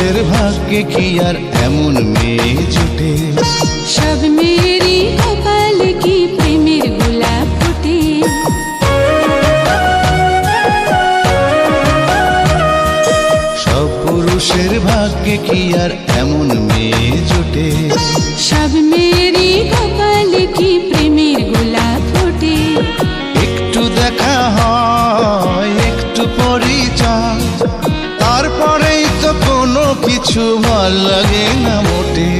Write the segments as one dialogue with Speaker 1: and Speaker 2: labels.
Speaker 1: পুরুষের ভাগ্যে কি আর এমন মেয়ে জোটে?
Speaker 2: সব মেয়েরই কপালে কি প্রেমের গোলাপ ফোটে?
Speaker 1: সব পুরুষের ভাগ্যে কি আর এমন মেয়ে জোটে?
Speaker 2: সব মেয়েরই কপালে কি প্রেমের গোলাপ ফোটে?
Speaker 1: একটু দেখা হয়, একটু পরিচয়, তারপরেই তো কোনো কিছু ভাল লাগে না মোটে।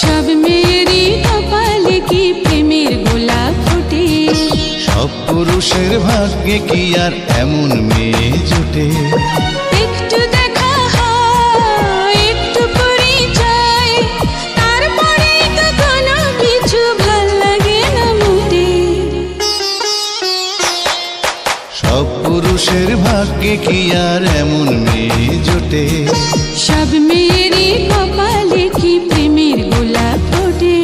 Speaker 2: সব মেয়েরই কপালে কি প্রেমের গোলাপ ফোটে?
Speaker 1: সব পুরুষের ভাগ্যে কি আর এমন মেয়ে জোটে?
Speaker 2: একটু দেখা হয়, একটু পরিচয়, তারপরেই তো কোনো কিছু ভাল লাগে না মোটে।
Speaker 1: সব পুরুষের ভাগ্যে কি আর এমন মেয়ে জোটে?
Speaker 2: সব মেয়েরই কপালে কি প্রেমের গোলাপ ফোটে?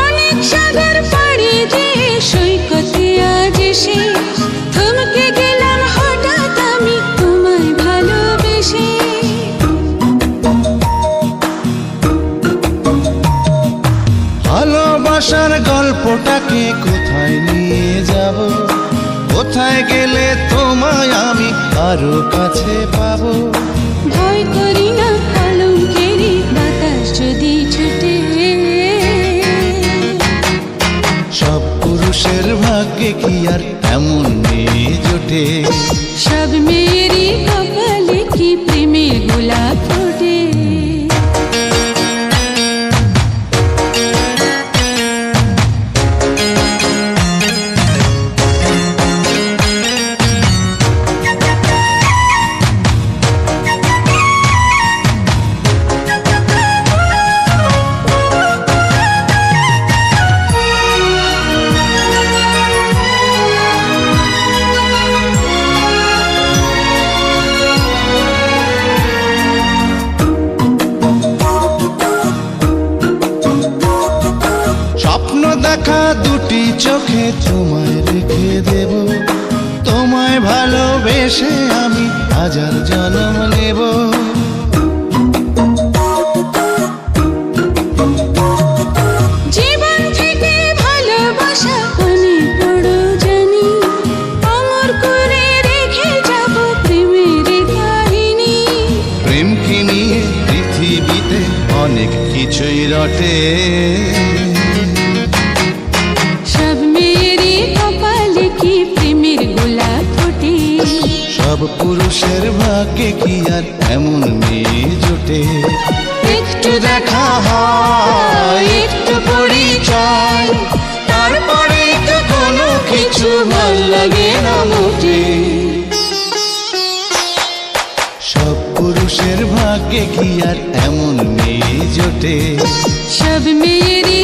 Speaker 2: অনেক সাগর পাড়ি দিয়ে সৈকতে আজ এসে থমকে গেলাম হঠাৎ আমি তোমায় ভালোবেসে।
Speaker 1: ভালোবাসার গল্পটাকে কোথায় নিয়ে যাব? কোথায় গেলে তোমায় আমি আরো কাছে পাবো?
Speaker 2: ভয় করি না কলঙ্কেরই বাতাস যদি ছুটে।
Speaker 1: সব পুরুষের ভাগ্যে কি আর এমন মেয়ে জোটে?
Speaker 2: সব মেয়েরই কপালে কি প্রেমের গোলাপ ফোটে?
Speaker 1: স্বপ্ন দেখা দুটি চোখে তোমায় রেখে দেব, তোমায় ভালোবেসে আমি হাজার জন্ম নেব।
Speaker 2: জীবন থেকে ভালোবাসা অনেক বড় জানি, অমর করে রেখে যাব প্রেমের কাহিনী।
Speaker 1: প্রেম কি নিয়ে পৃথিবীতে অনেক কিছুই রটে।
Speaker 2: সব মেয়েরই কপালে কি প্রেমের গোলাপ ফোটে?
Speaker 1: সব পুরুষের ভাগ্যে কি আর এমন মেয়ে জোটে?
Speaker 2: একটু
Speaker 1: দেখা হয়, একটু পরিচয়, তারপরে তো কোনো কিছু ভাল লাগে না মোটে। সব পুরুষের ভাগ্যে কি আর এমন মেয়ে জোটে?
Speaker 2: সব মেয়েরই